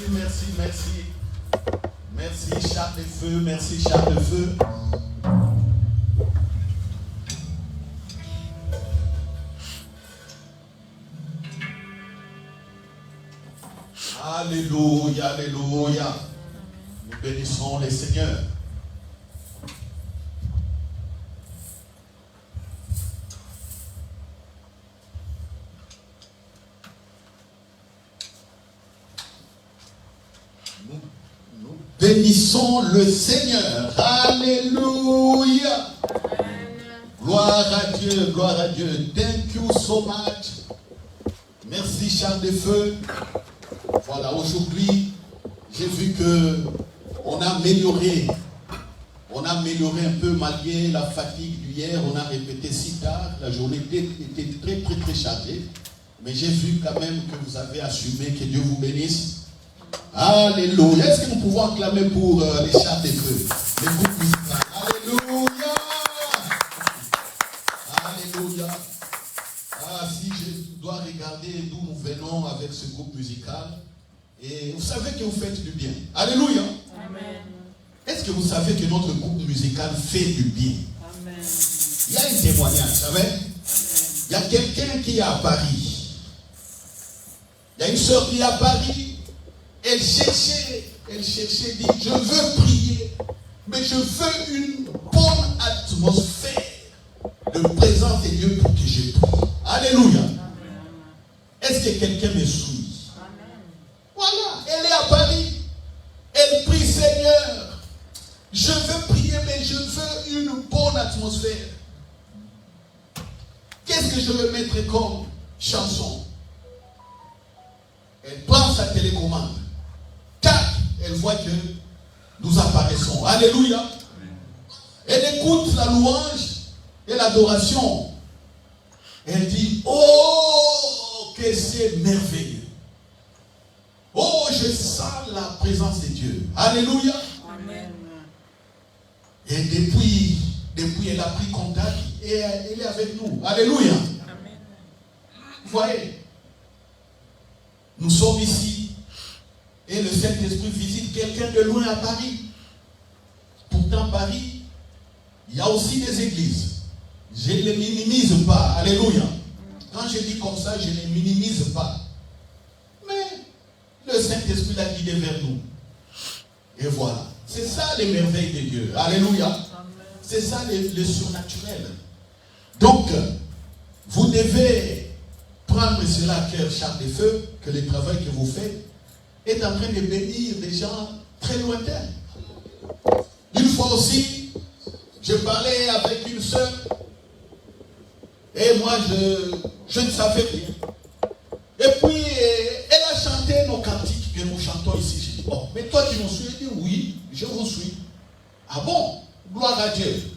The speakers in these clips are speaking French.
merci, merci. Merci, char de feu, merci, char de feu. Alléluia, alléluia. Nous bénissons les Seigneurs. Nous bénissons le Seigneur. Alléluia. Gloire à Dieu, gloire à Dieu. Thank you so much. Merci, Charles de Feu. Voilà, aujourd'hui, j'ai vu que on a amélioré un peu malgré la fatigue d'hier. On a répété si tard, la journée était très chargée. Mais j'ai vu quand même que vous avez assumé, que Dieu vous bénisse. Alléluia. Est-ce que nous pouvons acclamer pour les chars de feu, les groupes musicaux? Alléluia. Alléluia. Ah, si je dois regarder d'où nous venons avec ce groupe musical, et vous savez que vous faites du bien. Alléluia. Amen. Est-ce que vous savez que notre groupe musical fait du bien? Amen. Il y a un témoignage, vous savez? Il y a quelqu'un qui est à Paris. Il y a une sœur qui est à Paris. Elle cherchait, dit, je veux prier, mais je veux une bonne atmosphère de présence de Dieu pour que je prie. Alléluia. Amen. Est-ce que quelqu'un me suit? Amen. Voilà, elle est à Paris. Elle prie, Seigneur, je veux prier, mais je veux une bonne atmosphère. Qu'est-ce que je vais mettre comme chanson? Elle prend sa télécommande. Tac, elle voit que nous apparaissons. Alléluia. Amen. Elle écoute la louange et l'adoration. Elle dit, oh, que c'est merveilleux. Oh, je sens la présence de Dieu. Alléluia. Amen. Et depuis elle a pris contact et elle est avec nous. Alléluia. Amen. Vous voyez, nous sommes ici et le Saint-Esprit visite quelqu'un de loin à Paris. Pourtant, Paris, il y a aussi des églises. Je ne les minimise pas. Alléluia. Quand je dis comme ça, je ne les minimise pas. Mais le Saint-Esprit l'a guidé vers nous. Et voilà. C'est ça les merveilles de Dieu. Alléluia. C'est ça le surnaturel. Donc, vous devez prendre cela à cœur, Charles de Feu, que le travail que vous faites est en train de bénir des gens très lointains. Une fois aussi, je parlais avec une sœur et moi je ne savais rien. Et puis elle a chanté nos cantiques que nous chantons ici. J'ai dit, oh, mais toi tu nous suis? Elle dit, oui, je vous suis. Ah bon? Gloire à Dieu.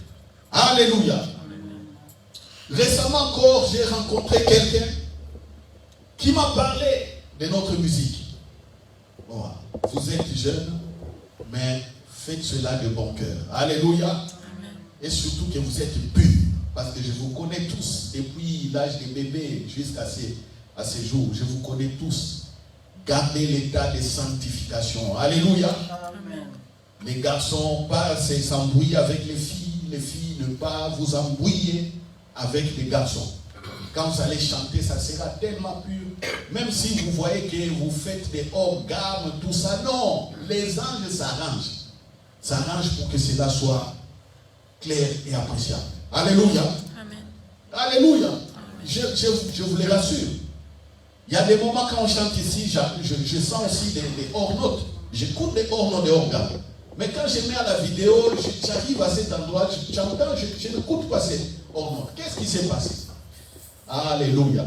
Alléluia. Amen. Récemment encore, j'ai rencontré quelqu'un qui m'a parlé de notre musique. Bon, vous êtes jeune, mais faites cela de bon cœur. Alléluia. Amen. Et surtout que vous êtes purs. Parce que je vous connais tous, depuis l'âge des bébés jusqu'à ces jours. Je vous connais tous. Gardez l'état de sanctification. Alléluia. Amen. Les garçons, pas s'embrouiller avec les filles. Les filles, ne pas vous embrouiller avec les garçons. Quand vous allez chanter, ça sera tellement pur. Même si vous voyez que vous faites des organes, tout ça. Non, les anges s'arrangent. S'arrangent pour que cela soit clair et appréciable. Alléluia. Amen. Alléluia. Amen. Je vous les rassure. Il y a des moments quand on chante ici, je sens aussi des hors-notes. J'écoute des hors-notes, des organes. Mais quand je mets à la vidéo, j'arrive à cet endroit, j'entends, je n'écoute pas ces hors-notes. Qu'est-ce qui s'est passé? Alléluia.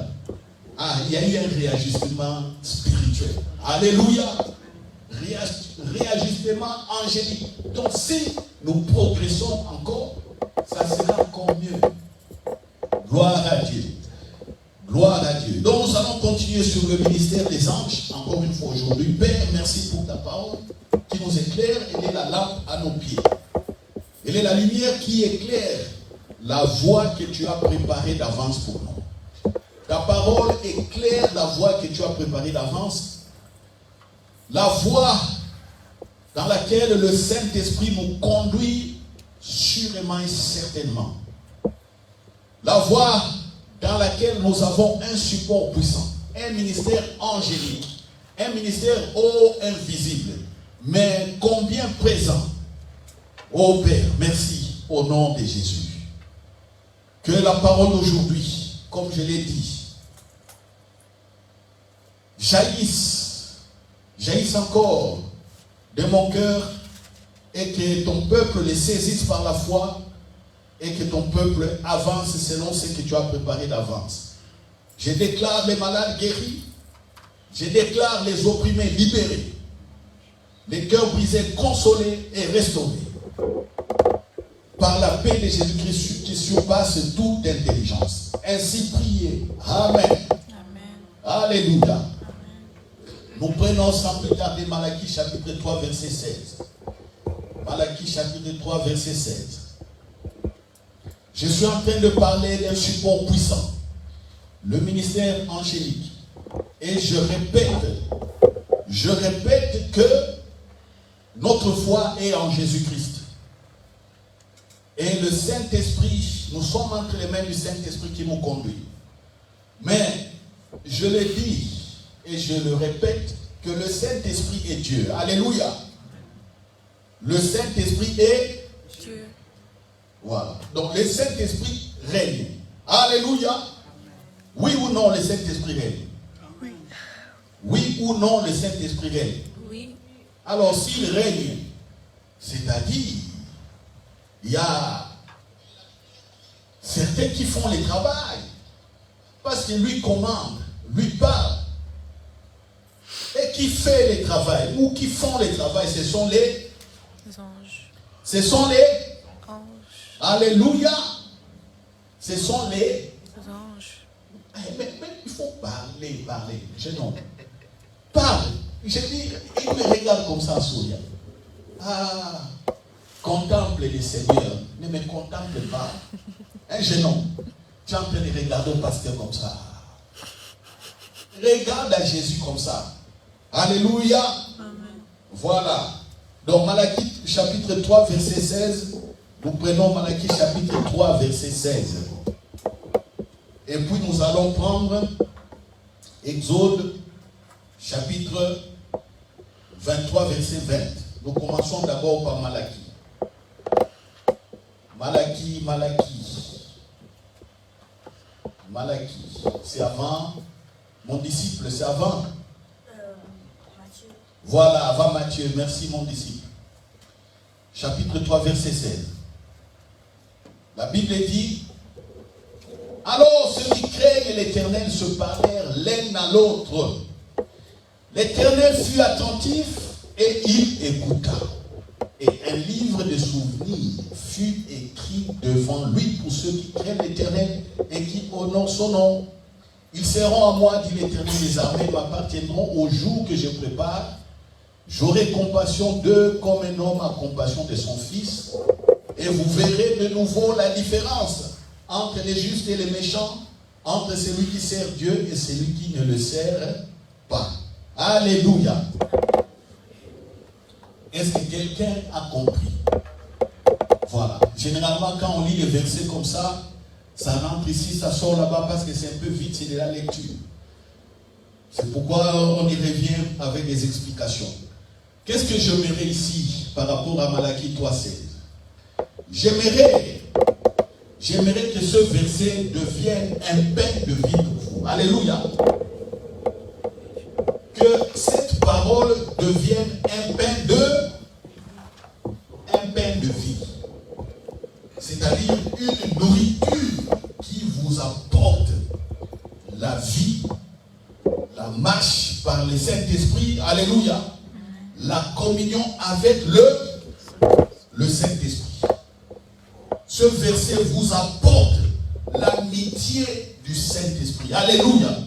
Ah, il y a eu un réajustement spirituel. Alléluia. Réajustement angélique. Donc si nous progressons encore, ça sera encore mieux. Gloire à Dieu. Gloire à Dieu. Donc nous allons continuer sur le ministère des anges, encore une fois aujourd'hui. Père, merci pour ta parole qui nous éclaire. Elle est la lampe à nos pieds. Elle est la lumière qui éclaire la voie que tu as préparée d'avance pour nous. Ta parole éclaire la voie que tu as préparée d'avance. La voie dans laquelle le Saint-Esprit nous conduit sûrement et certainement. La voie dans laquelle nous avons un support puissant, un ministère angélique, un ministère haut invisible, mais combien présent. Ô Père, merci au nom de Jésus. Que la parole d'aujourd'hui, comme je l'ai dit, jaillisse encore de mon cœur et que ton peuple les saisisse par la foi et que ton peuple avance selon ce que tu as préparé d'avance. Je déclare les malades guéris, je déclare les opprimés libérés, les cœurs brisés consolés et restaurés par la paix de Jésus-Christ qui surpasse toute intelligence. Ainsi priez. Amen. Amen. Alléluia. Amen. Nous prenons sans plus tarder Malachie chapitre 3 verset 16. Malachie chapitre 3 verset 16. Je suis en train de parler d'un support puissant, le ministère angélique. Et je répète que notre foi est en Jésus-Christ. Et le Saint-Esprit, nous sommes entre les mains du Saint-Esprit qui nous conduit. Mais je le dis et je le répète que le Saint-Esprit est Dieu. Alléluia. Le Saint-Esprit est Dieu. Voilà. Donc le Saint-Esprit règne. Alléluia. Oui ou non, le Saint-Esprit règne? Oui. Oui ou non, le Saint-Esprit règne? Oui. Alors s'il règne, c'est-à-dire, il y a certains qui font le travail parce qu'il lui commande, lui parle. Et qui fait le travail ou qui font le travail, ce sont les anges. Ce sont les anges. Alléluia. Ce sont les anges. Mais il faut parler. Je non. Parle. Je dis, il me regarde comme ça, souriant. Ah, contemple le Seigneur. Ne me contemple pas. Un jeune homme, tu es en train de regarder le pasteur comme ça. Regarde à Jésus comme ça. Alléluia. Amen. Voilà. Donc Malachie chapitre 3 verset 16. Nous prenons Malachie chapitre 3 verset 16. Et puis nous allons prendre Exode chapitre 23 verset 20. Nous commençons d'abord par Malachie. Malachie. C'est avant. Mon disciple, c'est avant. Matthieu. Voilà, avant Matthieu. Merci mon disciple. Chapitre 3, verset 16. La Bible dit: alors ceux qui craignent l'Éternel se parlèrent l'un à l'autre. L'Éternel fut attentif et il écouta. Et un livre de souvenirs fut écrit devant lui pour ceux qui craignent l'Éternel et qui honorent son nom. Ils seront à moi, dit l'Éternel des armées, m'appartiendront au jour que je prépare. J'aurai compassion d'eux comme un homme a compassion de son fils. Et vous verrez de nouveau la différence entre les justes et les méchants, entre celui qui sert Dieu et celui qui ne le sert pas. Alléluia. Est-ce que quelqu'un a compris? Voilà. Généralement, quand on lit les versets comme ça, ça rentre ici, ça sort là-bas parce que c'est un peu vite, c'est de la lecture. C'est pourquoi on y revient avec des explications. Qu'est-ce que j'aimerais ici par rapport à Malachie 3,16? J'aimerais que ce verset devienne un pain de vie pour vous. Alléluia. Que cette parole devienne un pain de vie. C'est-à-dire une nourriture qui vous apporte la vie, la marche par le Saint-Esprit, alléluia, la communion avec le Saint-Esprit. Ce verset vous apporte l'amitié du Saint-Esprit, alléluia.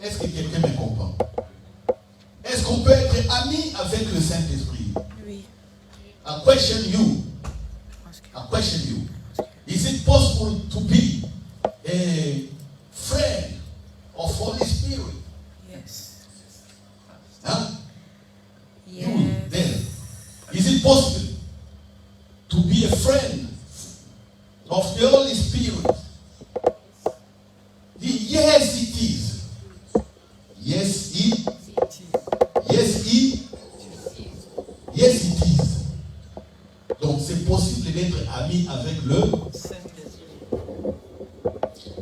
Est-ce que quelqu'un me comprend? Est-ce qu'on peut être ami avec le Saint-Esprit? Oui. I question you. Is it possible to be a friend of Holy Spirit? Yes. Hein? it possible to be a friend of the Holy Spirit? Yes, it is. Yes, it. Yes, it. Yes, it is. Donc, c'est possible d'être ami avec le Saint-Esprit.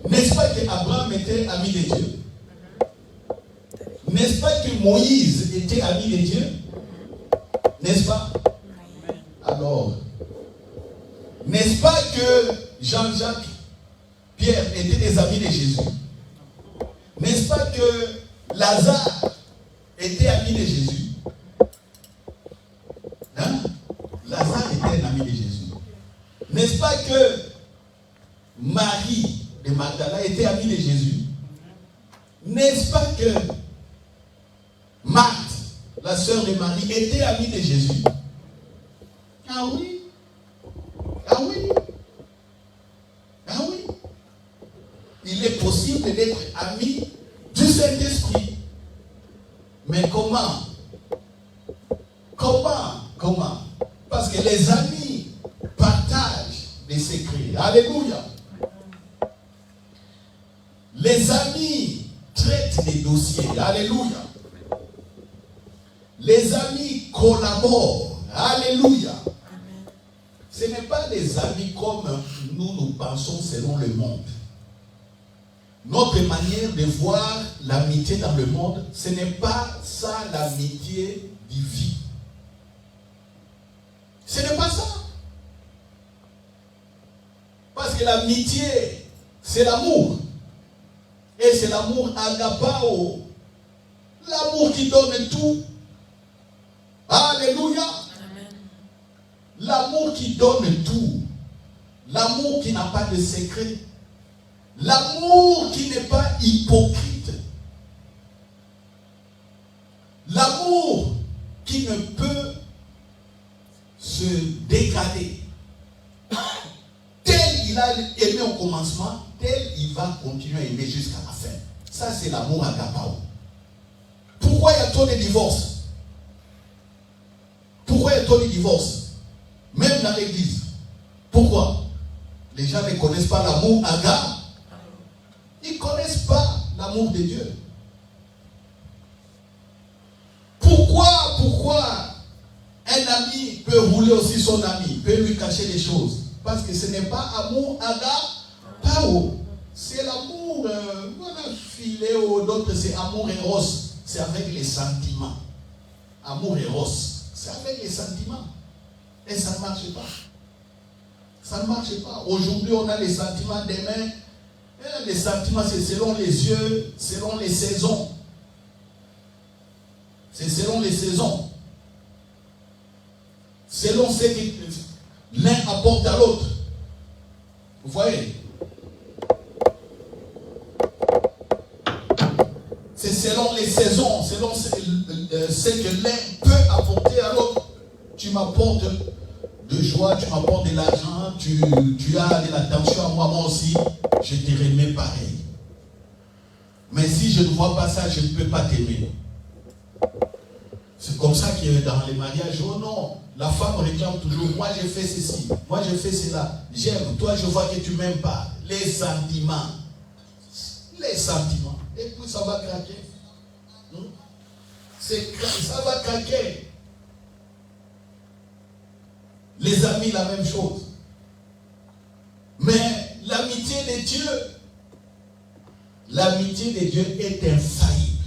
N'est-ce pas qu'Abraham était ami de Dieu? N'est-ce pas que Moïse était ami de Dieu? N'est-ce pas? Alors, n'est-ce pas que Jean-Jacques, Pierre étaient des amis de Jésus? N'est-ce pas que Lazare était ami de Jésus? Hein? Lazare était un ami de Jésus. N'est-ce pas que Marie de Magdala était amie de Jésus? N'est-ce pas que Marthe, la sœur de Marie, était amie de Jésus? Ah oui. Ah oui. Ah oui. Il est possible d'être ami du Saint-Esprit. Mais comment? Comment? Parce que les amis partagent des secrets. Alléluia. Les amis traitent des dossiers. Alléluia. Les amis collaborent. Alléluia. Ce n'est pas des amis comme nous pensons selon le monde. Notre manière de voir l'amitié dans le monde, ce n'est pas ça l'amitié divine. Ce n'est pas ça. Parce que l'amitié, c'est l'amour. Et c'est l'amour agapao. L'amour qui donne tout. Alléluia. Amen. L'amour qui donne tout. L'amour qui n'a pas de secret. L'amour qui n'est pas hypocrite. L'amour qui ne peut se dégrader. Tel il a aimé au commencement, tel il va continuer à aimer jusqu'à la fin. Ça, c'est l'amour agapao. Pourquoi il y a tant de divorces? Pourquoi il y a tant de divorces? Même dans l'église. Pourquoi? Les gens ne connaissent pas l'amour agapao. Ils ne connaissent pas l'amour de Dieu. Pourquoi un ami peut rouler aussi son ami, peut lui cacher les choses? Parce que ce n'est pas amour agapao. C'est l'amour, philéo, d'autres c'est amour eros. C'est avec les sentiments. Amour eros, c'est avec les sentiments. Et ça ne marche pas. Ça ne marche pas. Aujourd'hui, on a les sentiments demain. Les sentiments, c'est selon les yeux, selon les saisons. C'est selon les saisons. Selon ce que l'un apporte à l'autre. Vous voyez? C'est selon les saisons, selon ce que l'un peut apporter à l'autre. Tu m'apportes de joie, tu m'apportes de l'argent, tu as de l'attention à moi, moi aussi, je te remets pareil. Mais si je ne vois pas ça, je ne peux pas t'aimer. C'est comme ça que dans les mariages, oh non, la femme réclame toujours, moi je fais ceci, moi je fais cela, j'aime, toi je vois que tu ne m'aimes pas. Les sentiments. Les sentiments. Et puis ça va craquer. Ça va craquer. Les amis, la même chose. Mais l'amitié de Dieu est infaillible.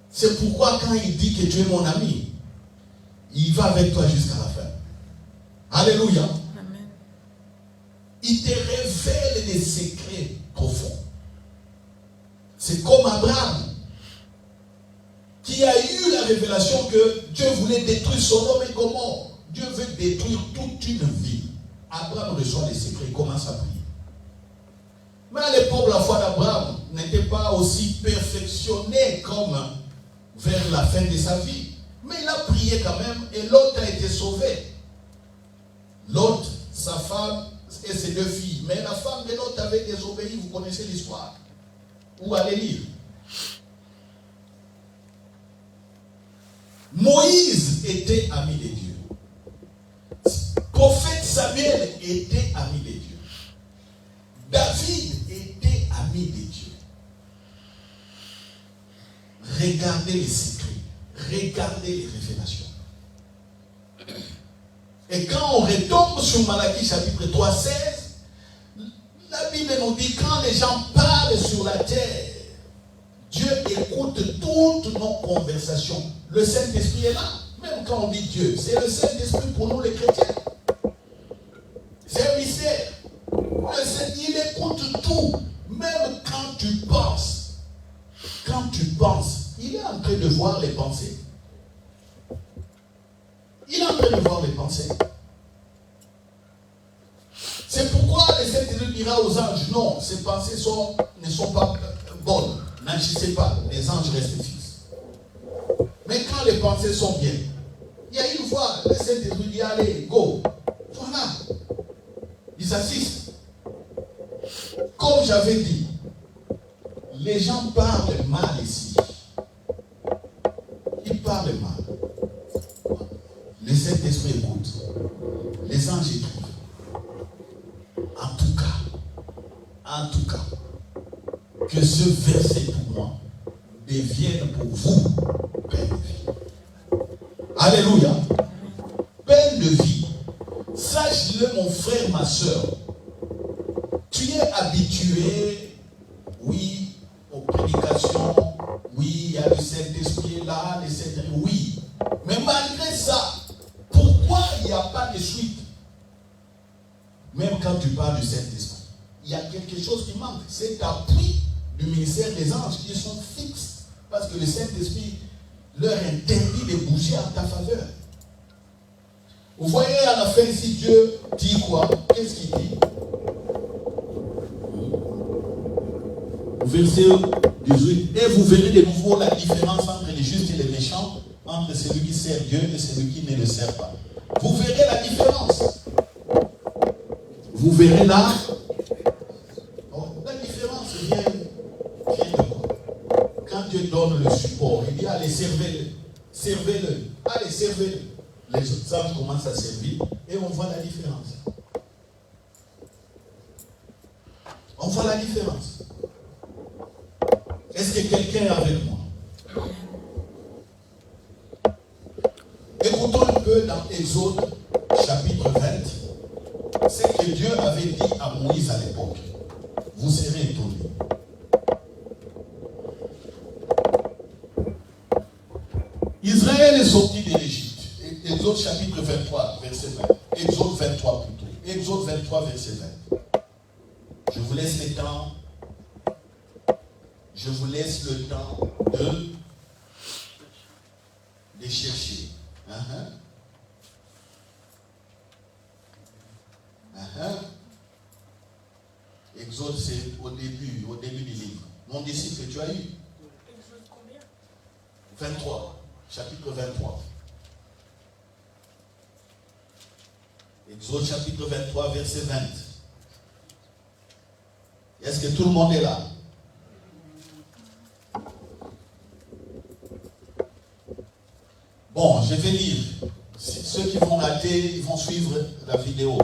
C'est pourquoi quand il dit que tu es mon ami, il va avec toi jusqu'à la fin. Alléluia. Amen. Il te révèle des secrets profonds. C'est comme Abraham qui a eu la révélation que Dieu voulait détruire Sodome et Gomorrhe. Dieu veut détruire toute une vie. Abraham reçoit les secrets, il commence à prier. Mais à l'époque, la foi d'Abraham n'était pas aussi perfectionnée comme vers la fin de sa vie. Mais il a prié quand même et Lot a été sauvé. Lot, sa femme et ses deux filles. Mais la femme de Lot avait désobéi, vous connaissez l'histoire. Où allez lire? Moïse était ami de Dieu. Prophète Samuel était ami de Dieu. David était ami de Dieu. Regardez les secrets. Regardez les révélations. Et quand on retombe sur Malachie chapitre 3, 16, la Bible nous dit quand les gens parlent sur la terre, Dieu écoute toutes nos conversations. Le Saint-Esprit est là. Même quand on dit Dieu, c'est le Saint-Esprit pour nous les chrétiens. C'est un mystère. Il écoute tout. Même quand tu penses, il est en train de voir les pensées. Il est en train de voir les pensées. C'est pourquoi le Saint-Esprit dira aux anges, non, ces pensées ne sont pas bonnes. N'agissez pas, les anges restent fixes. Mais quand les pensées sont bien, il y a une fois, le Saint-Esprit dit, allez, go. Voilà. Ils s'assistent. Comme j'avais dit, les gens parlent mal ici. Ils parlent mal. Le Saint-Esprit écoute. Les anges écoutent. En tout cas, que ce verset pour moi devienne pour vous peine de vie. Alléluia. Peine de vie. Sache-le, mon frère, ma soeur. Tu es habitué, oui, aux prédications. Oui, il y a le Saint-Esprit là, le Saint-Esprit, oui. Mais malgré ça, pourquoi il n'y a pas de suite? Même quand tu parles du Saint-Esprit, il y a quelque chose qui manque. Cet appui du ministère des anges, ils sont fixes. Parce que le Saint-Esprit leur interdit de bouger en ta faveur. Vous voyez à la fin ici, Dieu dit quoi? Qu'est-ce qu'il dit? Verset 18. Et vous verrez de nouveau la différence entre les justes et les méchants, entre celui qui sert Dieu et celui qui ne le sert pas. Vous verrez la différence. Vous verrez là. La différence vient de quoi? Quand Dieu donne le support, il dit allez, servez-le. Servez-le. Allez, servez-le. Les autres anges commencent à servir et on voit la différence. On voit la différence. Est-ce que quelqu'un est avec moi? Écoutons un peu dans Exode chapitre 20 ce que Dieu avait dit à Moïse à l'époque. Vous serez étonnés. Israël est sorti de l'Égypte. Exode chapitre 23, verset 20. Exode 23 plutôt. Exode 23, verset 20. Je vous laisse le temps. Je vous laisse le temps de chercher. Exode, c'est au début du livre. Mon disciple, tu as eu? Exode combien? 23, chapitre 23. Exode chapitre 23, verset 20. Est-ce que tout le monde est là? Bon, je vais lire. Ceux qui vont rater, ils vont suivre la vidéo.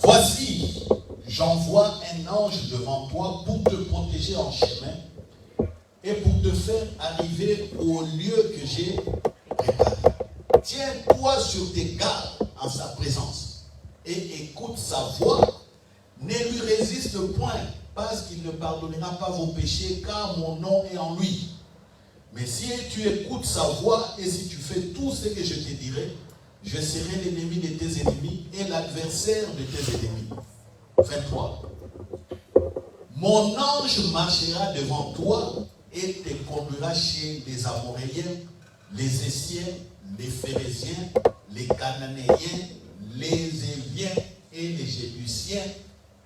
Voici, j'envoie un ange devant toi pour te protéger en chemin et pour te faire arriver au lieu que j'ai préparé. Tiens-toi sur tes gardes en sa présence et écoute sa voix. Ne lui résiste point, parce qu'il ne pardonnera pas vos péchés, car mon nom est en lui. Mais si tu écoutes sa voix et si tu fais tout ce que je te dirai, je serai l'ennemi de tes ennemis et l'adversaire de tes ennemis. 23. Mon ange marchera devant toi et te conduira chez les Amoréens, les Essiens, les Phérésiens, les Cananéens, les Éviens et les Jébusiens,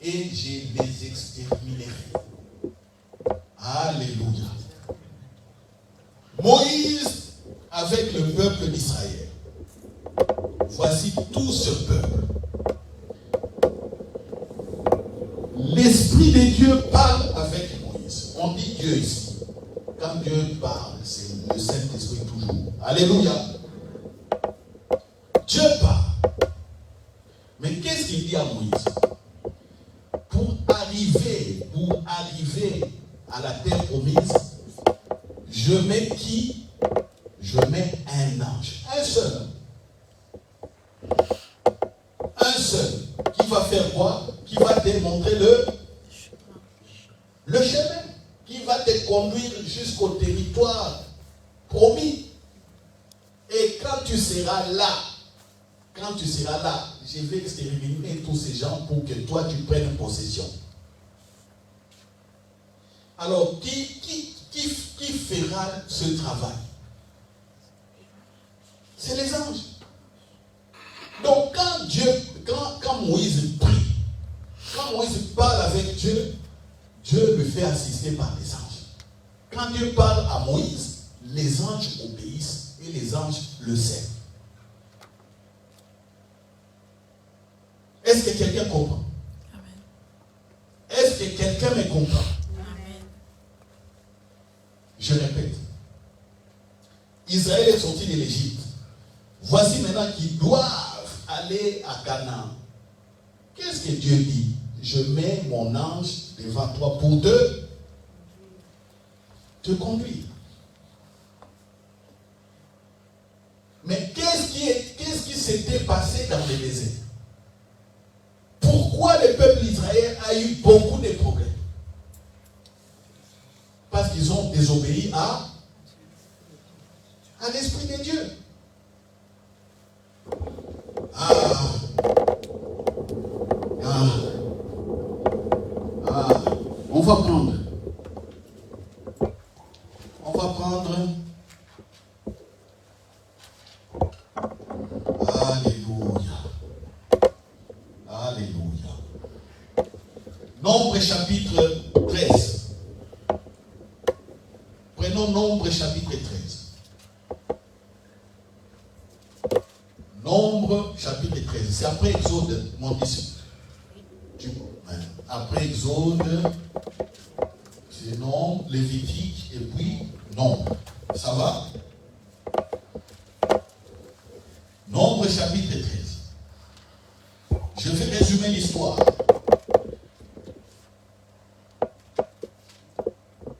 et je les exterminerai. Alléluia. Moïse avec le peuple d'Israël. Voici tout ce peuple. L'Esprit de Dieu parle avec Moïse. On dit Dieu ici. Quand Dieu parle, c'est le Saint-Esprit toujours. Alléluia. Dieu parle. Mais qu'est-ce qu'il dit à Moïse? Pour arriver à la terre promise, je mets qui? Je mets un ange. Un seul. Un seul. Qui va faire quoi? Qui va te montrer le chemin. Qui va te conduire jusqu'au territoire promis. Et quand tu seras là, je vais exterminer tous ces gens pour que toi tu prennes possession. Alors, qui fera ce travail? C'est les anges. Donc, quand Moïse prie, quand Moïse parle avec Dieu, Dieu le fait assister par les anges. Quand Dieu parle à Moïse, les anges obéissent et les anges le servent. Est-ce que quelqu'un comprend? Amen. Est-ce que quelqu'un me comprend? Amen. Je répète. Israël est sorti de l'Égypte. Voici maintenant qu'ils doivent aller à Canaan. Qu'est-ce que Dieu dit? Je mets mon ange devant toi pour te conduire. Mais qu'est-ce qui s'était passé dans le désert? Pourquoi le peuple d'Israël a eu beaucoup de problèmes? Parce qu'ils ont désobéi à l'Esprit de Dieu. On va prendre. Alléluia. Nombre chapitre 13. Prenons Nombre chapitre 13. Nombre chapitre 13. C'est après Exode, mon disciple. Après Exode, c'est Nombre, Lévitique et puis Nombre. Ça va? Nombre chapitre 13. Je vais résumer l'histoire.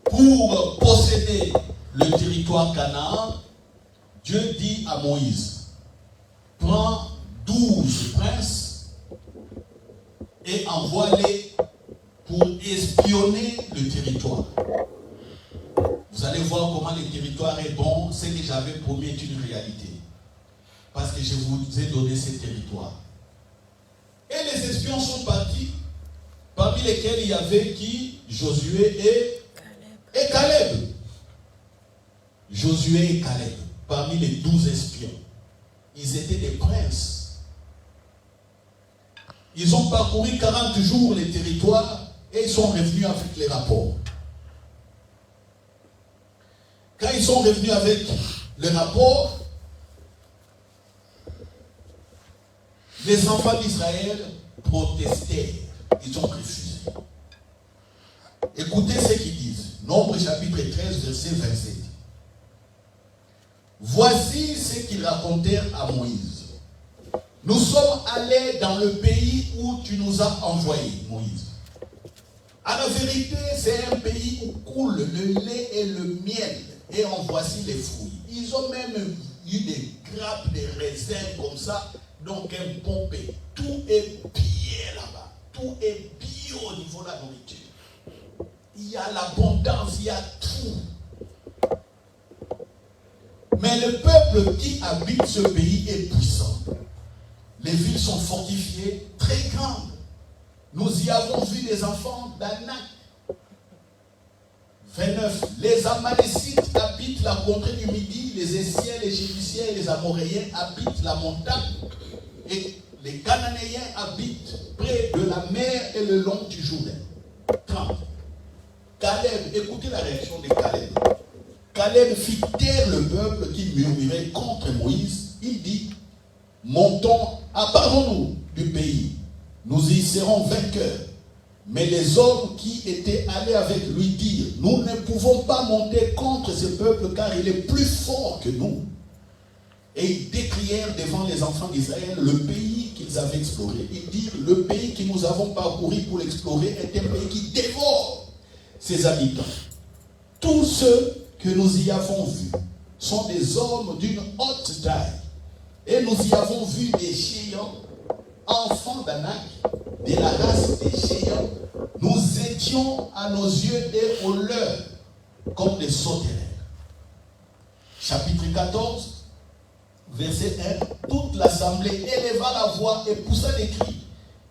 Pour posséder le territoire Canaan, Dieu dit à Moïse, prends 12 princes et envoie-les pour espionner le territoire. Vous allez voir comment le territoire est bon. Ce que j'avais promis est une réalité. Parce que je vous ai donné ce territoire. Et les espions sont partis, parmi lesquels il y avait qui? Josué et Caleb. Josué et Caleb, parmi les 12 espions. Ils étaient des princes. Ils ont parcouru 40 jours les territoires et ils sont revenus avec les rapports. Quand ils sont revenus avec le rapport, les enfants d'Israël protestèrent. Ils ont refusé. Écoutez ce qu'ils disent. Nombre chapitre 13, verset 27. Voici ce qu'ils racontèrent à Moïse. Nous sommes allés dans le pays où tu nous as envoyés, Moïse. À la vérité, c'est un pays où coule le lait et le miel. Et en voici les fruits. Ils ont même eu des grappes de raisins comme ça. Donc un pompé. Tout est bien là-bas. Tout est bio au niveau de la nourriture. Il y a l'abondance, il y a tout. Mais le peuple qui habite ce pays est puissant. Les villes sont fortifiées, très grandes. Nous y avons vu des enfants d'Anak. 29. Les Amalécites habitent la contrée du Midi, les Essiens, les Jébusiens et les Amoréens habitent la montagne, et les Cananéens habitent près de la mer et le long du Jourdain. 30. Caleb, écoutez la réaction de Caleb. Caleb fit taire le peuple qui murmurait contre Moïse. Il dit, montons, apparons-nous du pays. Nous y serons vainqueurs. Mais les hommes qui étaient allés avec lui dirent, nous ne pouvons pas monter contre ce peuple car il est plus fort que nous. Et ils décrièrent devant les enfants d'Israël le pays qu'ils avaient exploré. Ils dirent, le pays que nous avons parcouru pour l'explorer est un pays qui dévore ses habitants. Tous ceux que nous y avons vus sont des hommes d'une haute taille. Et nous y avons vu des géants, enfants d'Anak, de la race des géants. Nous étions à nos yeux et aux leurs comme des sauterelles. Chapitre 14, verset 1. Toute l'assemblée éleva la voix et poussa des cris.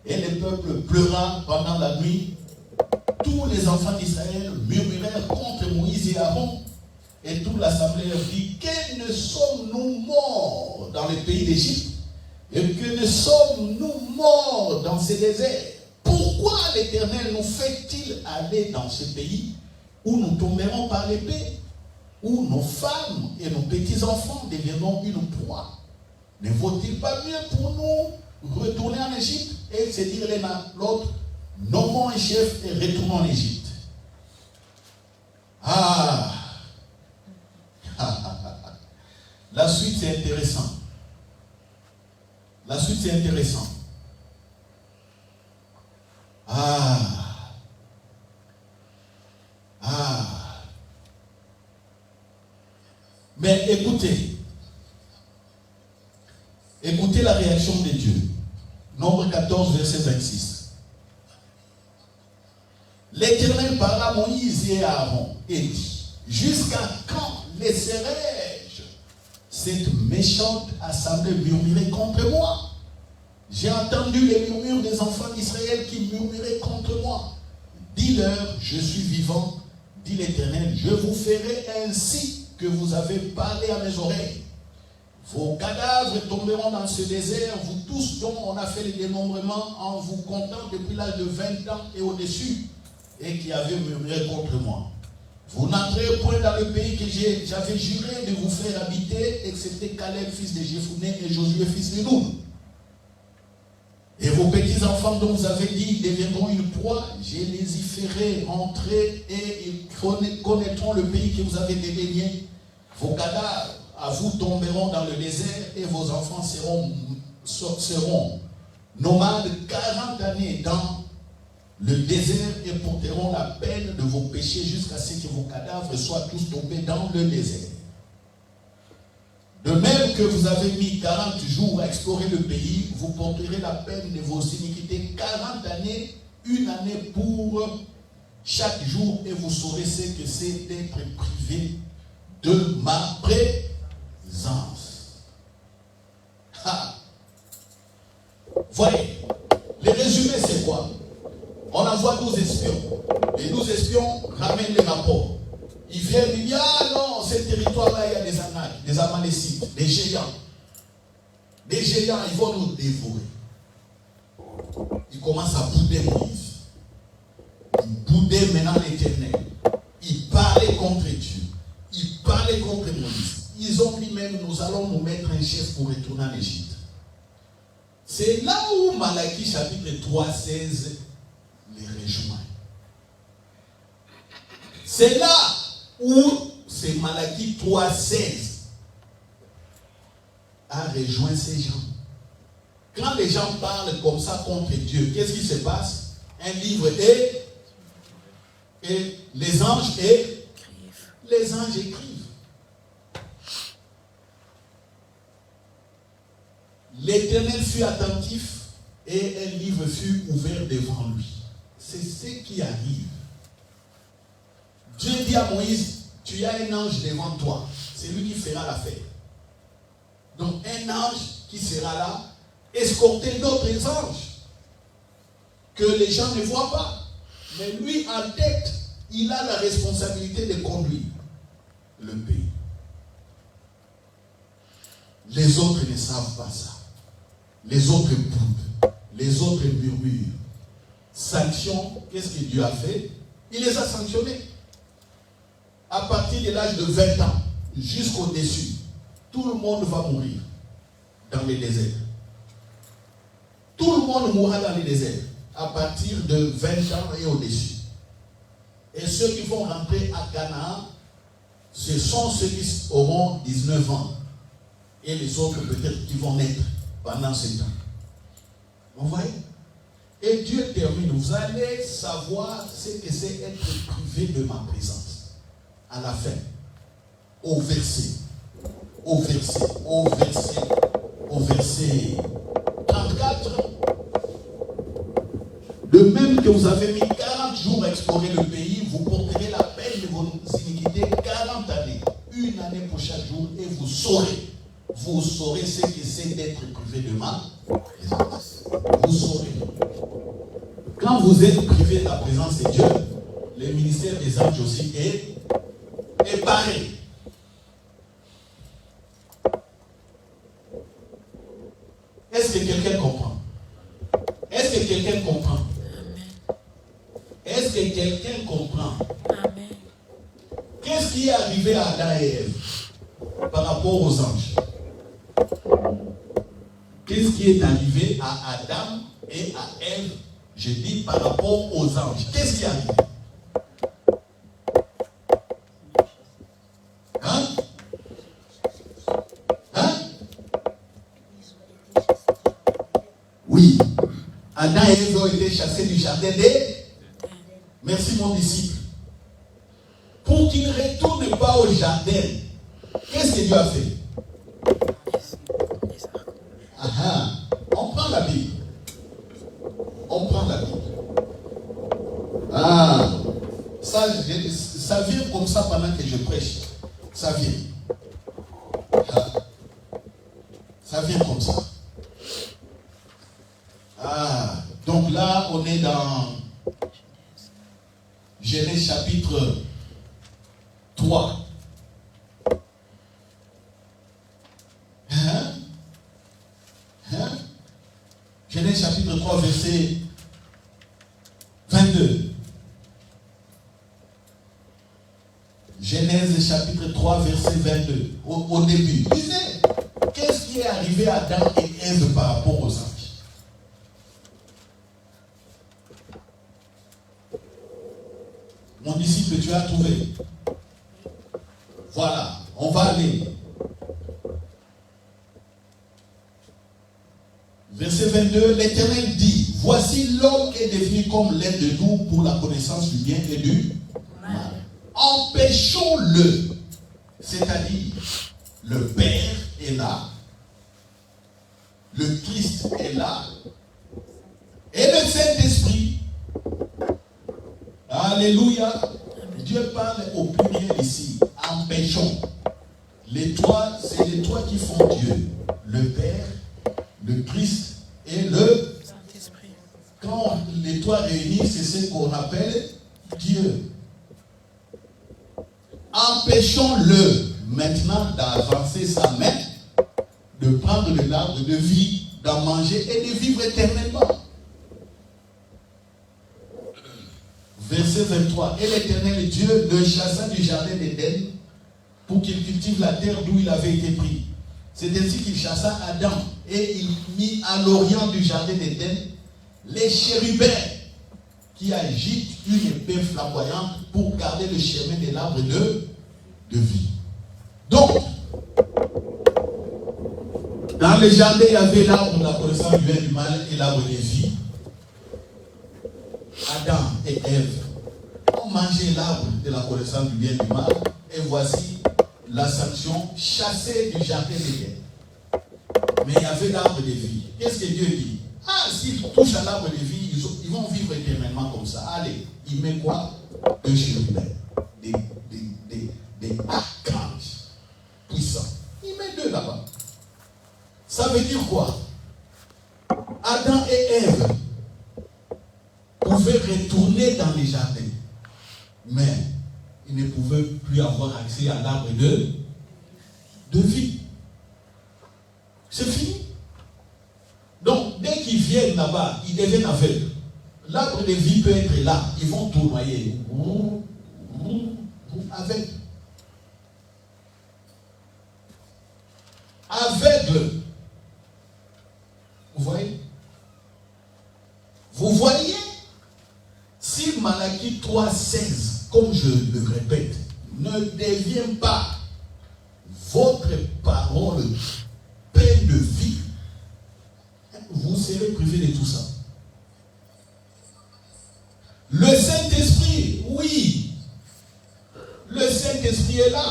Et le peuple pleura pendant la nuit. Tous les enfants d'Israël murmurèrent contre Moïse et Aaron. Et toute l'assemblée leur dit, que ne sommes-nous morts dans le pays d'Égypte? Et que ne sommes-nous morts dans ces déserts? Pourquoi l'Éternel nous fait-il aller dans ce pays où nous tomberons par l'épée, où nos femmes et nos petits-enfants deviendront une proie? Ne vaut-il pas mieux pour nous retourner en Égypte et se dire l'un à l'autre, nommons un chef et retournons en Égypte? La suite c'est intéressant. La suite c'est intéressant. Mais écoutez la réaction de Dieu. Nombre 14, verset 26. L'Éternel parla à Moïse et à Aaron et dit, jusqu'à quand laisserai-je cette méchante assemblée murmurer contre moi? J'ai entendu les murmures des enfants d'Israël qui murmuraient contre moi. Dis-leur, je suis vivant, dit l'Éternel, je vous ferai ainsi que vous avez parlé à mes oreilles. Vos cadavres tomberont dans ce désert, vous tous dont on a fait le dénombrement en vous comptant depuis l'âge de 20 ans et au-dessus, et qui avez murmuré contre moi. Vous n'entrez point dans le pays que j'avais juré de vous faire habiter, excepté Caleb, fils de Jephunneh, et Josué, fils de Nun. Et vos petits-enfants dont vous avez dit, ils deviendront une proie, je les y ferai entrer et ils connaîtront le pays que vous avez dédaigné. Vos cadavres à vous tomberont dans le désert et vos enfants seront nomades 40 années dans le désert et porteront la peine de vos péchés jusqu'à ce que vos cadavres soient tous tombés dans le désert. De même que vous avez mis 40 jours à explorer le pays, vous porterez la peine de vos iniquités 40 années, une année pour chaque jour, et vous saurez ce que c'est d'être privé de ma présence. Voyez, le résumé c'est quoi? On envoie 12 espions. Les 12 espions ramènent les rapports. Ils viennent, ils disent, ah non, ce territoire-là, il y a des Anacs, des Amalécites, des géants. Des géants, ils vont nous dévorer. Ils commencent à bouder Moïse. Ils boudaient maintenant l'Éternel. Ils parlaient contre Dieu. Ils parlaient contre Moïse. Ils ont dit même, nous allons nous mettre un chef pour retourner en Égypte. C'est là où Malachie chapitre 3, 16 les rejoint. C'est là où c'est Malachie 3, 16 a rejoint ces gens. Quand les gens parlent comme ça contre Dieu, qu'est-ce qui se passe? Un livre et les anges écrivent. L'Éternel fut attentif et un livre fut ouvert devant lui. C'est ce qui arrive. Dieu dit à Moïse, tu as un ange devant toi. C'est lui qui fera l'affaire. Donc un ange qui sera là, escorter d'autres anges que les gens ne voient pas. Mais lui, en tête, il a la responsabilité de conduire le pays. Les autres ne savent pas ça. Les autres boudent. Les autres murmurent. Sanction, qu'est-ce que Dieu a fait? Il les a sanctionnés. À partir de l'âge de 20 ans, jusqu'au-dessus, tout le monde va mourir dans les déserts. Tout le monde mourra dans les déserts. à partir de 20 ans et au-dessus. Et ceux qui vont rentrer à Canaan, ce sont ceux qui auront 19 ans. Et les autres peut-être qui vont naître pendant ce temps. Vous voyez? Et Dieu termine. Vous allez savoir ce que c'est être privé de ma présence. À la fin. Au verset 34. De même que vous avez mis 40 jours à explorer le pays, vous porterez la peine de vos iniquités 40 années. Une année pour chaque jour, et vous saurez ce que c'est d'être privé de ma présence. Vous saurez. Quand vous êtes privé de la présence de Dieu, le ministère des anges aussi est pareil. Est-ce que quelqu'un comprend? Est-ce que quelqu'un comprend? Est-ce que quelqu'un comprend? Amen. Qu'est-ce qui est arrivé à Adam et Ève par rapport aux anges? Qu'est-ce qui est arrivé à Adam et à Ève, je dis, par rapport aux anges? Qu'est-ce qui est arrivé? Hein? Oui. Adam et Ève ont été chassés du jardin des... Merci mon disciple. Pour qu'ils ne retournent pas au jardin, qu'est-ce que Dieu a fait? On prend la Bible. Ça vient comme ça pendant que je prêche. Ça vient. Ça vient comme ça. Donc là, on est dans Genèse chapitre 3. Genèse chapitre 3, verset 22. Genèse chapitre 3, verset 22. Au début. Lisez. Qu'est-ce qui est arrivé à Adam et Ève par rapport aux anges? Mon disciple, tu as trouvé. Voilà, on va aller. Verset 22, l'Éternel dit, voici l'homme est devenu comme l'un de nous pour la connaissance du bien et du mal. Empêchons-le. C'est-à-dire, le Père est là, le Christ est là, et le Saint-Esprit. Alléluia. Dieu parle au pluriel ici. Empêchons. Les trois, c'est les trois qui font Dieu. Le Père, le Christ et le Saint-Esprit. Quand les trois réunis, c'est ce qu'on appelle Dieu. Empêchons-le maintenant d'avancer sa main, de prendre de l'arbre de vie, d'en manger et de vivre éternellement. Verset 23. Et l'Éternel Dieu le chassa du jardin d'Éden pour qu'il cultive la terre d'où il avait été pris. C'est ainsi qu'il chassa Adam et il mit à l'orient du jardin d'Éden les chérubins qui agitent une épée flamboyante pour garder le chemin de l'arbre de vie. Donc, dans le jardin, il y avait l'arbre de la connaissance du bien et du mal et l'arbre de vie. Adam et Ève ont mangé l'arbre de la connaissance du bien et du mal, et voici la sanction, chassée du jardin d'Éden. Mais il y avait l'arbre de vie. Qu'est-ce que Dieu dit? S'ils touchent à l'arbre de vie, ils vont vivre éternellement comme ça. Allez, il met quoi? Un chérubin, des archanges puissants. Il met deux là-bas. Ça veut dire quoi? Adam et Ève pouvaient retourner dans les jardins, mais ils ne pouvaient plus avoir accès à l'arbre de vie. C'est fini. Donc, dès qu'ils viennent là-bas, ils deviennent aveugles. L'arbre de vie peut être là. Ils vont tournoyer. Aveugles. Aveugles. Vous voyez? Vous voyez Philippiens 3,16, comme je le répète, ne devient pas votre parole pleine de vie, vous serez privé de tout ça. Le Saint-Esprit, oui, le Saint-Esprit est là.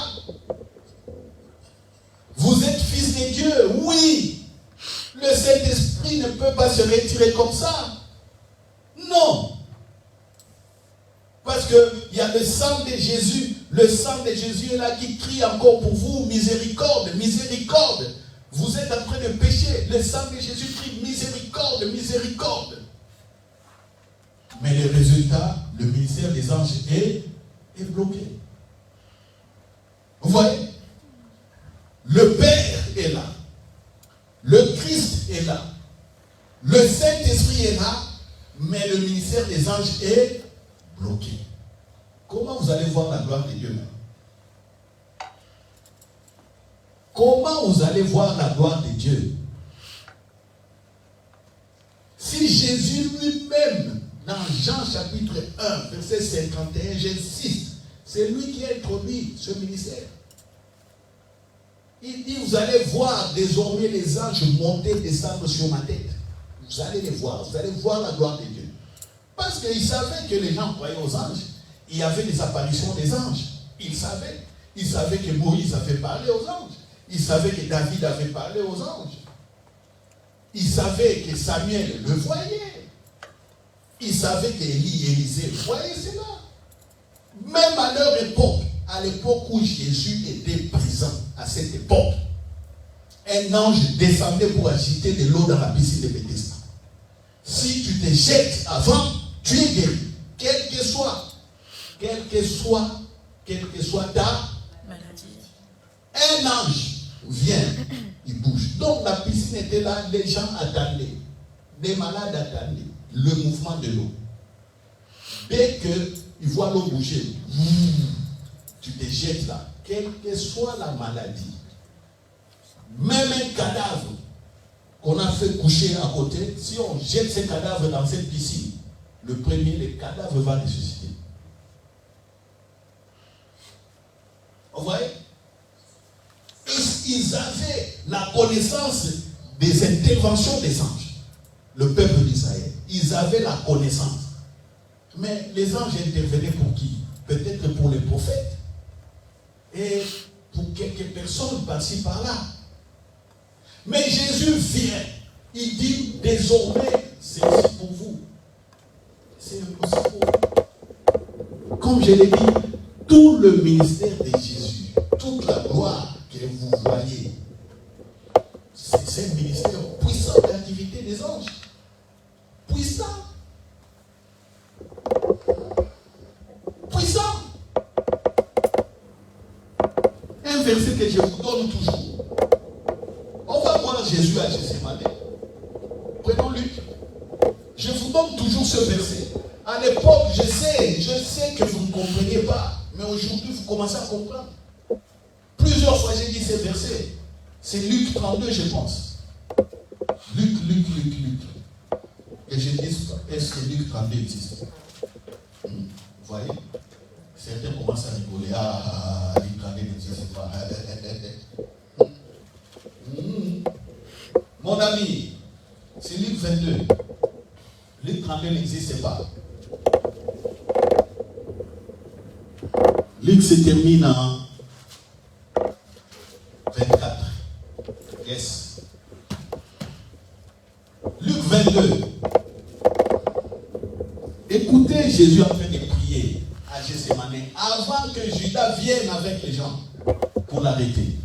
Vous êtes fils de Dieu, oui. Le Saint-Esprit ne peut pas se retirer comme ça. Non. Parce qu'il y a le sang de Jésus. Le sang de Jésus est là qui crie encore pour vous, miséricorde, miséricorde. Vous êtes en train de pécher. Le sang de Jésus crie miséricorde, miséricorde. Mais le résultat, le ministère des anges est bloqué. Vous voyez? Le Père est là. Le Christ est là. Le Saint-Esprit est là. Mais le ministère des anges est bloqué. Comment vous allez voir la gloire de Dieu? Comment vous allez voir la gloire de Dieu? Si Jésus lui-même, dans Jean chapitre 1, verset 51, j'insiste, c'est lui qui a introduit ce ministère. Il dit, vous allez voir désormais les anges monter, descendre sur ma tête. Vous allez les voir, vous allez voir la gloire de Dieu. Parce qu'il savait que les gens croyaient aux anges. Il y avait des apparitions des anges. Il savait que Moïse avait parlé aux anges. Il savait que David avait parlé aux anges. Il savait que Samuel le voyait. Il savait qu'Élie et Élisée voyaient cela. Même à leur époque, à l'époque où Jésus était présent, à cette époque, un ange descendait pour agiter de l'eau dans la piscine de Bethesda. Si tu te jettes avant, tu es guéri. Quel que soit ta maladie. Un ange vient, il bouge. Donc la piscine était là, les gens attendaient. Les malades attendaient le mouvement de l'eau. Dès qu'ils voient l'eau bouger, tu te jettes là. Quelle que soit la maladie, même un cadavre qu'on a fait coucher à côté, si on jette ce cadavre dans cette piscine, le cadavre va ressusciter. Vous voyez? Ils avaient la connaissance des interventions des anges. Le peuple d'Israël. Ils avaient la connaissance. Mais les anges intervenaient pour qui? Peut-être pour les prophètes. Et pour quelques personnes par-ci par-là. Mais Jésus vient. Il dit désormais, c'est aussi pour vous. C'est aussi pour vous. Comme je l'ai dit, tout le ministère de Jésus, toute la gloire que vous voyez, c'est un ministère puissant d'activité des anges. Puissant. Puissant. Un verset que je vous donne toujours. On va voir Jésus à Gethsémane. Prenons Luc. Je vous donne toujours ce verset. À l'époque, je sais que vous ne compreniez pas. Mais aujourd'hui, vous commencez à comprendre. Plusieurs fois, j'ai dit ces versets. C'est Luc 32, je pense. Luc. Et je dis, est-ce que Luc 32 existe? Vous voyez? Certains commencent à rigoler. Ah, Luc 32 n'existe pas. Mon ami, c'est Luc 22. Luc 32 n'existe pas. Luc se termine en 24. Yes. Luc 22. Écoutez Jésus en train de prier à Gethsémane avant que Judas vienne avec les gens pour l'arrêter.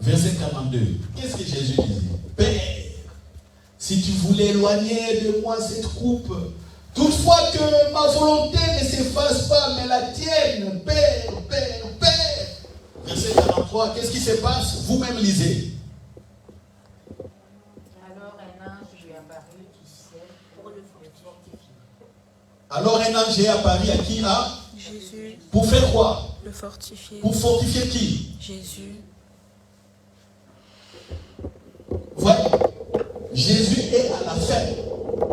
Verset 42. Qu'est-ce que Jésus disait? Père, si tu voulais éloigner de moi cette coupe, toutefois que ma volonté ne s'efface pas, mais la tienne, Père. Verset 43, qu'est-ce qui se passe? Vous-même lisez. Alors un ange lui apparut qui sait pour le fortifier. Alors un ange est apparu à qui? À Jésus. Pour faire quoi? Le fortifier. Pour fortifier qui? Jésus. Voyez, Jésus est à la fin.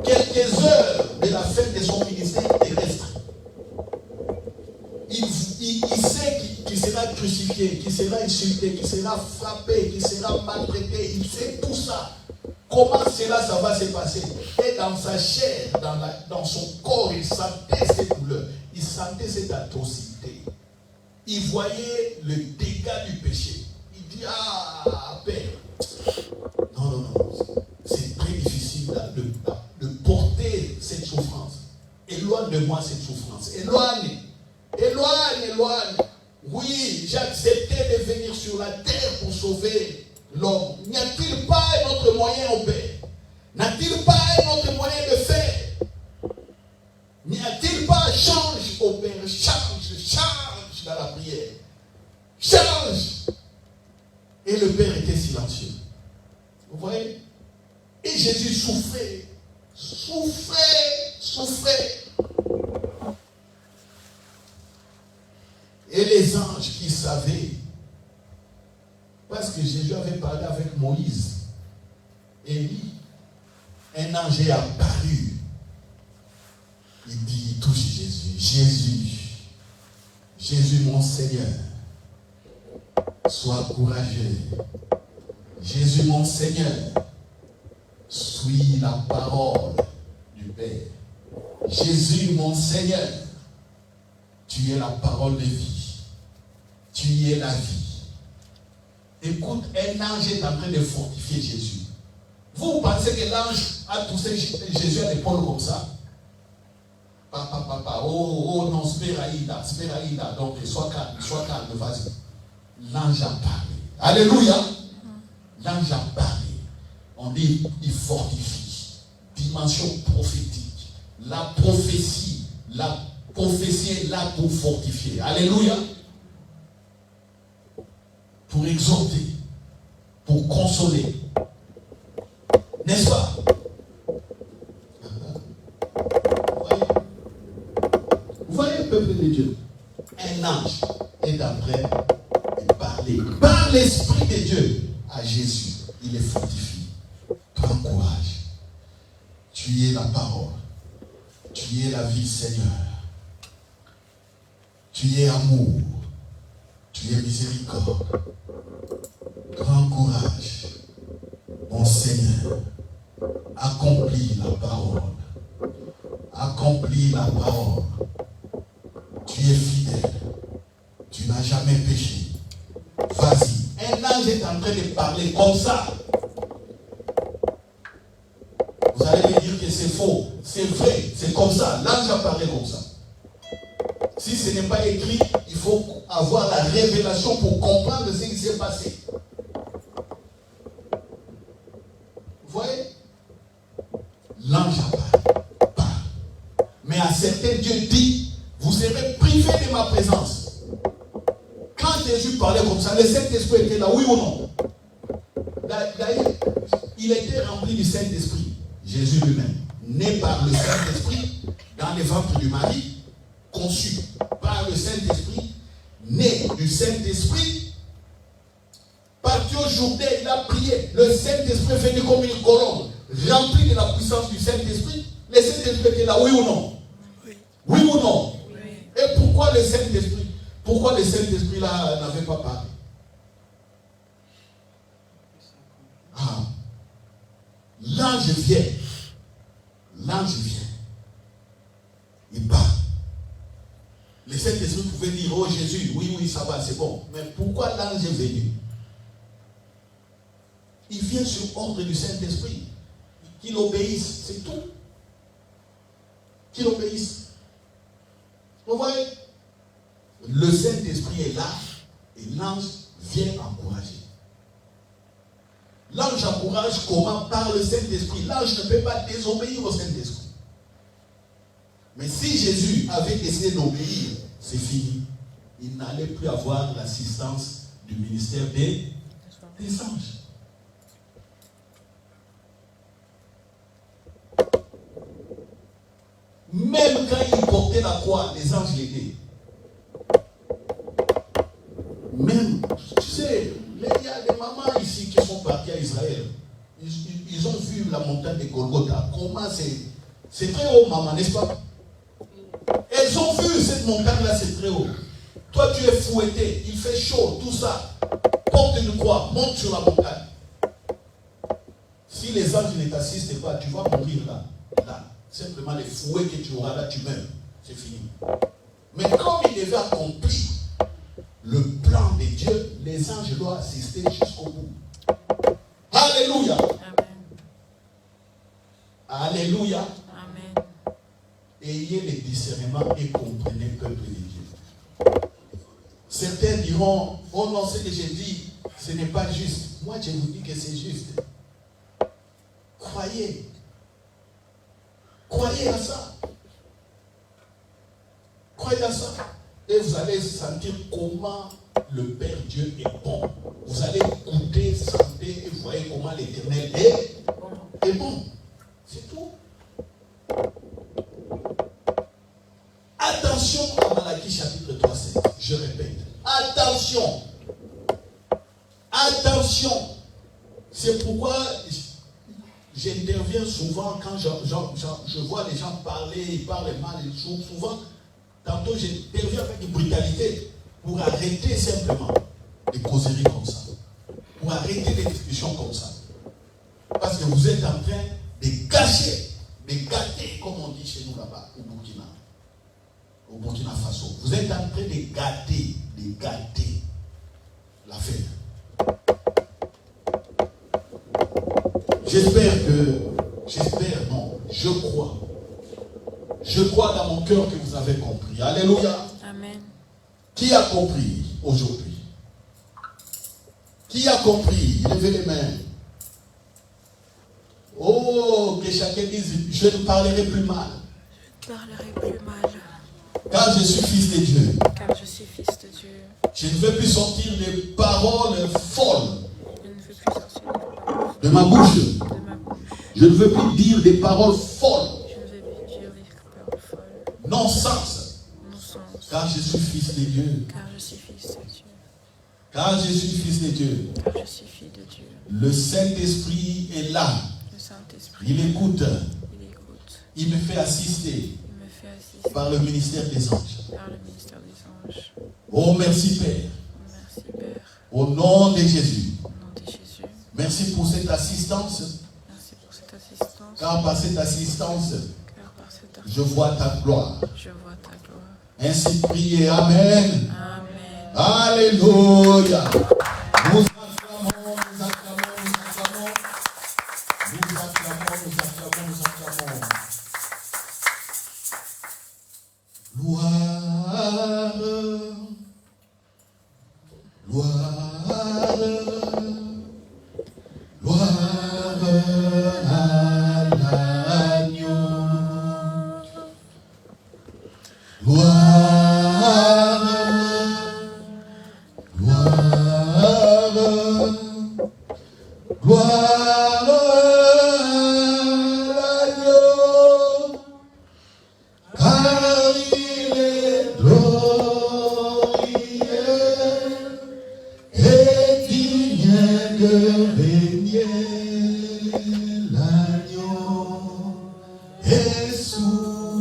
quelques heures de la fin de son ministère terrestre, il sait qu'il sera crucifié, qu'il sera insulté, qu'il sera frappé, qu'il sera maltraité. Il sait tout ça. Comment ça va se passer? Et dans sa chair, dans son corps, il sentait cette douleur. Il sentait cette atrocité. Il voyait le dégât du péché. Il dit, ah, Père, non. C'est très difficile de porter cette souffrance. Éloigne de moi cette souffrance. Éloigne. Oui, j'ai accepté de venir sur la terre pour sauver l'homme. N'y a-t-il pas un autre moyen au Père? N'a-t-il pas un autre moyen de faire? N'y a-t-il pas change au Père? Change dans la prière. Change. Et le Père était silencieux. Vous voyez? Et Jésus souffrait. Et les anges qui savaient, parce que Jésus avait parlé avec Moïse, Élie, un ange est apparu. Il dit, touche Jésus mon Seigneur, sois courageux. Jésus mon Seigneur, suis la parole du Père. Jésus mon Seigneur, tu es la parole de vie. Tu es la vie. Écoute, un ange est en train de fortifier Jésus. Vous pensez que l'ange a touché Jésus à l'épaule comme ça? Papa, oh non, speraïda. Donc, sois calme, vas-y. L'ange a parlé. Alléluia. L'ange a parlé. On dit, il fortifie. Dimension prophétique. La prophétie est là pour fortifier. Alléluia. Pour exhorter. Pour consoler. N'est-ce pas? Vous voyez, peuple de Dieu, un ange est en train de parler par l'Esprit de Dieu à Jésus. Il est fortifié. Prends courage. Tu es la parole. Tu es la vie, Seigneur. Tu es amour. Tu es miséricorde. Prends courage. Mon Seigneur, accomplis la parole. Accomplis la parole. Tu es fidèle. Tu n'as jamais péché. Vas-y. Un ange est en train de parler comme ça. Vous allez me dire que c'est faux. C'est vrai. C'est comme ça. L'ange a parlé comme ça. Si ce n'est pas écrit, il faut avoir la révélation pour comprendre ce qui s'est passé. Vous voyez? L'ange a parlé. Mais à certains, Dieu dit, vous serez privés de ma présence. Quand Jésus parlait comme ça, le Saint-Esprit était là, oui ou non? D'ailleurs, il était rempli du Saint-Esprit. Jésus lui-même, né par le Saint-Esprit, dans les ventres du Marie, conçu par le Saint-Esprit, né du Saint-Esprit, parti au Jourdain, il a prié. Le Saint-Esprit est venu comme une colombe, rempli de la puissance du Saint-Esprit. Le Saint-Esprit était là, oui ou non? Oui ou non? Oui. Et pourquoi le Saint-Esprit? Pourquoi le Saint-Esprit là n'avait pas parlé? Ah. L'ange vient. L'ange vient. Il parle. Le Saint-Esprit pouvait dire, oh Jésus, oui, ça va, c'est bon. Mais pourquoi l'ange est venu? Il vient sur ordre du Saint-Esprit. Qu'il obéisse, c'est tout. Qu'il obéisse. Vous voyez? Le Saint-Esprit est là et l'ange vient encourager. L'ange encourage comment? Par le Saint-Esprit. L'ange ne peut pas désobéir au Saint-Esprit. Mais si Jésus avait décidé d'obéir, c'est fini. Il n'allait plus avoir l'assistance du ministère des anges. Même quand il portait la croix, les anges l'aidaient. Même, tu sais, il y a des mamans ici qui sont parties à Israël. ils ont vu la montagne de Golgotha. Comment c'est très haut, maman, n'est-ce pas? Elles ont vu cette montagne-là, c'est très haut. Toi, tu es fouetté, il fait chaud, tout ça. Porte une croix, monte sur la montagne. Si les anges ne t'assistent pas, tu vas mourir là. Là. Simplement les fouets que tu auras là, tu meurs. C'est fini. Mais comme il devait accomplir le plan de Dieu, les anges doivent assister jusqu'au bout. Alléluia. Amen. Alléluia. Amen. Ayez le discernement et comprenez le peuple de Dieu. Certains diront, oh non, ce que j'ai dit, ce n'est pas juste. Moi, je vous dis que c'est juste. Croyez. Croyez à ça. Croyez à ça. Et vous allez sentir comment le Père Dieu est bon. Vous allez goûter, sentir et voyez comment l'Éternel est bon. C'est tout. Attention à Malachie chapitre 3:7. Je répète. Attention. Attention. C'est pourquoi j'interviens souvent quand je vois les gens parler, ils parlent mal, souvent, tantôt j'interviens avec une brutalité pour arrêter simplement les causeries comme ça, pour arrêter les discussions comme ça. Parce que vous êtes en train de gâcher, de gâter, comme on dit chez nous là-bas, au Burkina Faso. Vous êtes en train de gâter l'affaire. Je crois dans mon cœur que vous avez compris. Alléluia. Amen. Qui a compris aujourd'hui? Qui a compris? Levez les mains. Oh, que chacun dise, je ne parlerai plus mal. Je ne parlerai plus mal. Car je suis fils de Dieu. Car je suis fils de Dieu. Je ne veux plus sortir des paroles folles Je ne veux plus sortir de ma bouche. de ma bouche. Je ne veux plus dire des paroles folles, Je ne veux plus dire des paroles folles. non sens. Non sens. Car je suis fils de Dieu. Car je suis fils de Dieu. Car je suis fils de Dieu. Car je suis fille de Dieu. Le Saint-Esprit est là. Le Saint-Esprit, Il écoute. il écoute. Il me fait assister Il me fait assister par le ministère des anges. par le ministère des anges. Oh, merci Père. Merci Père. Au nom de Jésus. Au nom de Jésus. Merci pour cette assistance. Merci pour cette assistance. Car par cette assistance, Car par cette je vois ta gloire. je vois ta gloire. Ainsi priez. Amen. Amen. Alléluia. Nous acclamons, nous acclamons, nous acclamons. Nous acclamons, nous acclamons, nous acclamons. Gloire, gloire, gloire à l'agneau. Gloire, gloire, gloire à l'agneau, car il est glorieux et digne de régner. L'agneau est souverain.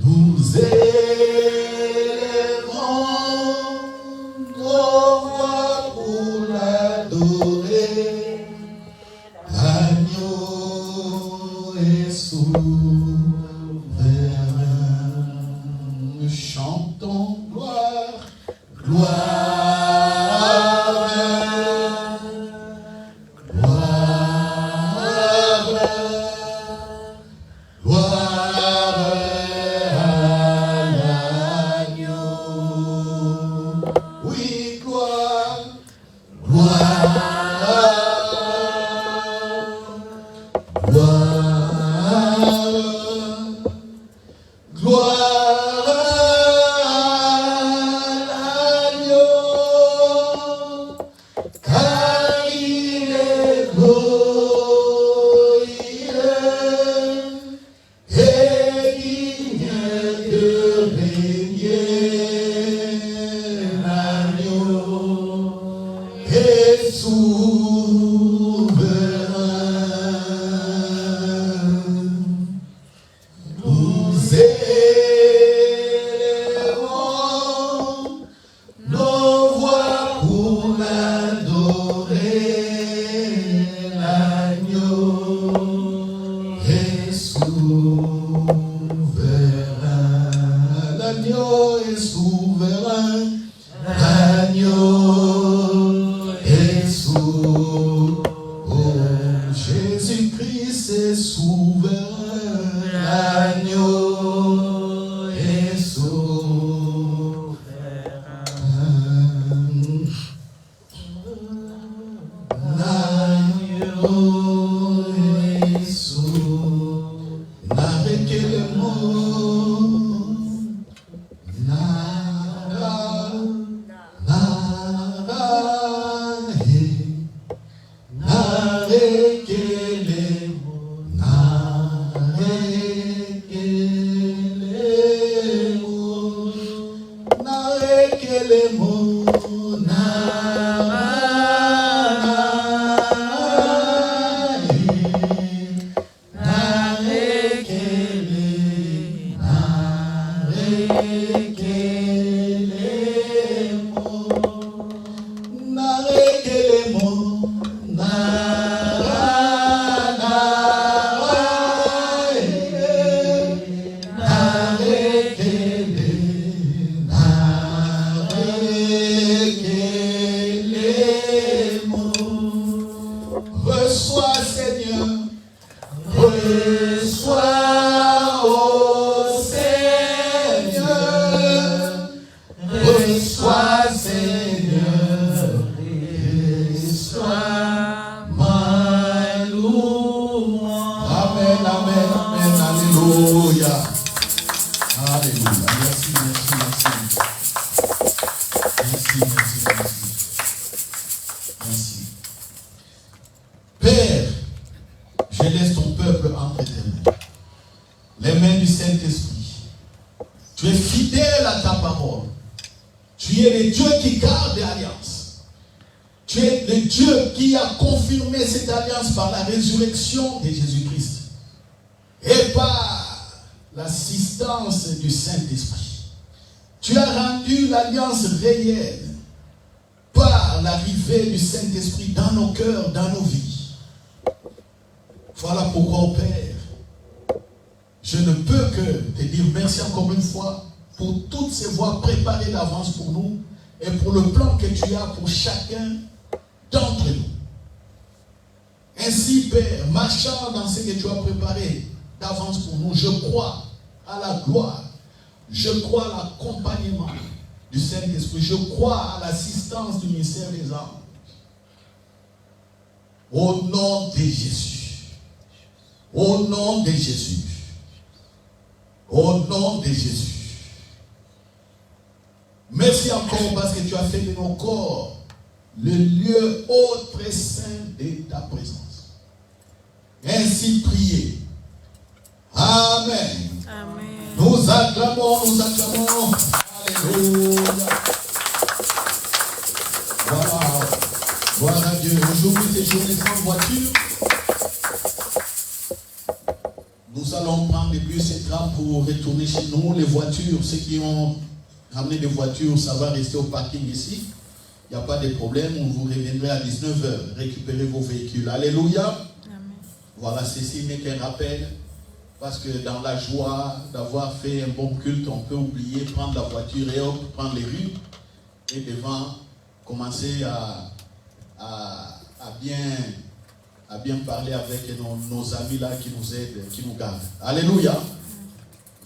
Nous élèverons nos voix pour l'adorer. L'agneau est souverain. Nous chantons gloire, gloire, gloire, gloire à l'agneau. Oui, gloire, gloire, gloire, gloire à l'agneau. L'agneau est souverain. L'agneau est souverain. Jésus-Christ est souverain. L'agneau est souverain. L'agneau est souverain. N'avec les mots, reçois Seigneur, reçois oh Seigneur, reçois Seigneur, reçois ma louange. Amen, amen, amen, alléluia. Alléluia, merci, merci, merci. Merci, merci, merci. Merci. Père, je laisse ton peuple entre tes mains. Les mains du Saint-Esprit. Tu es fidèle à ta parole. Tu es le Dieu qui garde l'alliance. Tu es le Dieu qui a confirmé cette alliance par la résurrection de Jésus-Christ. Et par l'assistance du Saint-Esprit. Tu as rendu l'alliance réelle par l'arrivée du Saint-Esprit dans nos cœurs, dans nos vies. Voilà pourquoi, Père, je ne peux que te dire merci encore une fois pour toutes ces voies préparées d'avance pour nous et pour le plan que tu as pour chacun d'entre nous. Ainsi, Père, marchant dans ce que tu as préparé d'avance pour nous, je crois à la gloire, je crois à l'accompagnement du Saint-Esprit, je crois à l'assistance du ministère des anges. Au nom de Jésus. Au nom de Jésus. Au nom de Jésus. Merci encore parce que tu as fait de nos corps le lieu haut très saint de ta présence. Ainsi priez. Amen. Amen. Nous acclamons, nous acclamons. Alléluia. Voilà. Voilà Dieu. Aujourd'hui, c'est journée sans voiture. Nous allons prendre les bus et trams pour retourner chez nous. Les voitures, ceux qui ont ramené des voitures, ça va rester au parking ici. Il n'y a pas de problème. On vous reviendrez à 19h. Récupérez vos véhicules. Alléluia. Amen. Voilà, ceci n'est qu'un rappel. Parce que dans la joie d'avoir fait un bon culte, on peut oublier, prendre la voiture et hop, prendre les rues. Et devant, commencer à bien parler avec nos amis là qui nous aident, qui nous gardent. Alléluia.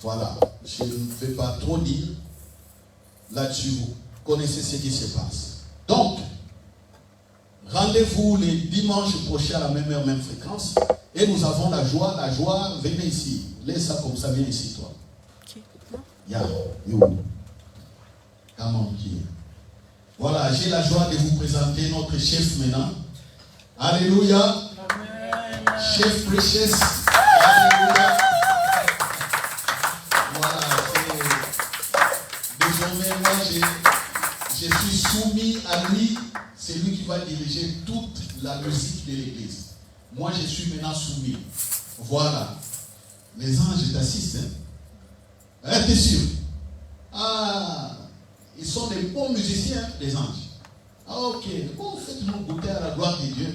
Voilà. Je ne vais pas trop dire. Là-dessus, vous connaissez ce qui se passe. Donc, rendez-vous les dimanches prochains à la même heure, même fréquence. Et nous avons la joie. La joie, venez ici. Laisse ça comme ça, viens ici, toi. Ok. Yeah, you. Come on here. Voilà, j'ai la joie de vous présenter notre chef maintenant. Alléluia. Amen. Chef Precious. Alléluia. Voilà, désormais, moi, je suis soumis à lui. C'est lui qui va diriger toute la musique de l'église. Moi, je suis maintenant soumis. Voilà. Les anges t'assistent. Hein? T'es sûr? Ah, ils sont des bons musiciens, les anges. Ah, ok. Bon, faites-nous goûter à la gloire de Dieu.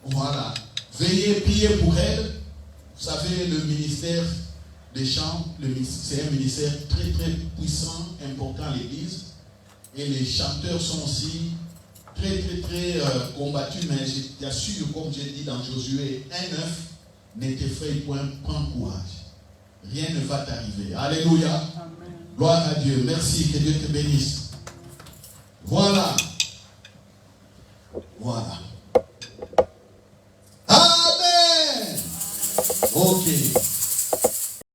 Voilà. Veillez, priez pour elle. Vous savez, le ministère des chants, c'est un ministère très très puissant, important à l'église. Et les chanteurs sont aussi très combattus, mais je t'assure, comme j'ai dit dans Josué 1:9, ne t'effraie point, prends courage. Rien ne va t'arriver. Alléluia. Amen. Gloire à Dieu. Merci, que Dieu te bénisse. Voilà. Voilà. Amen. Ok.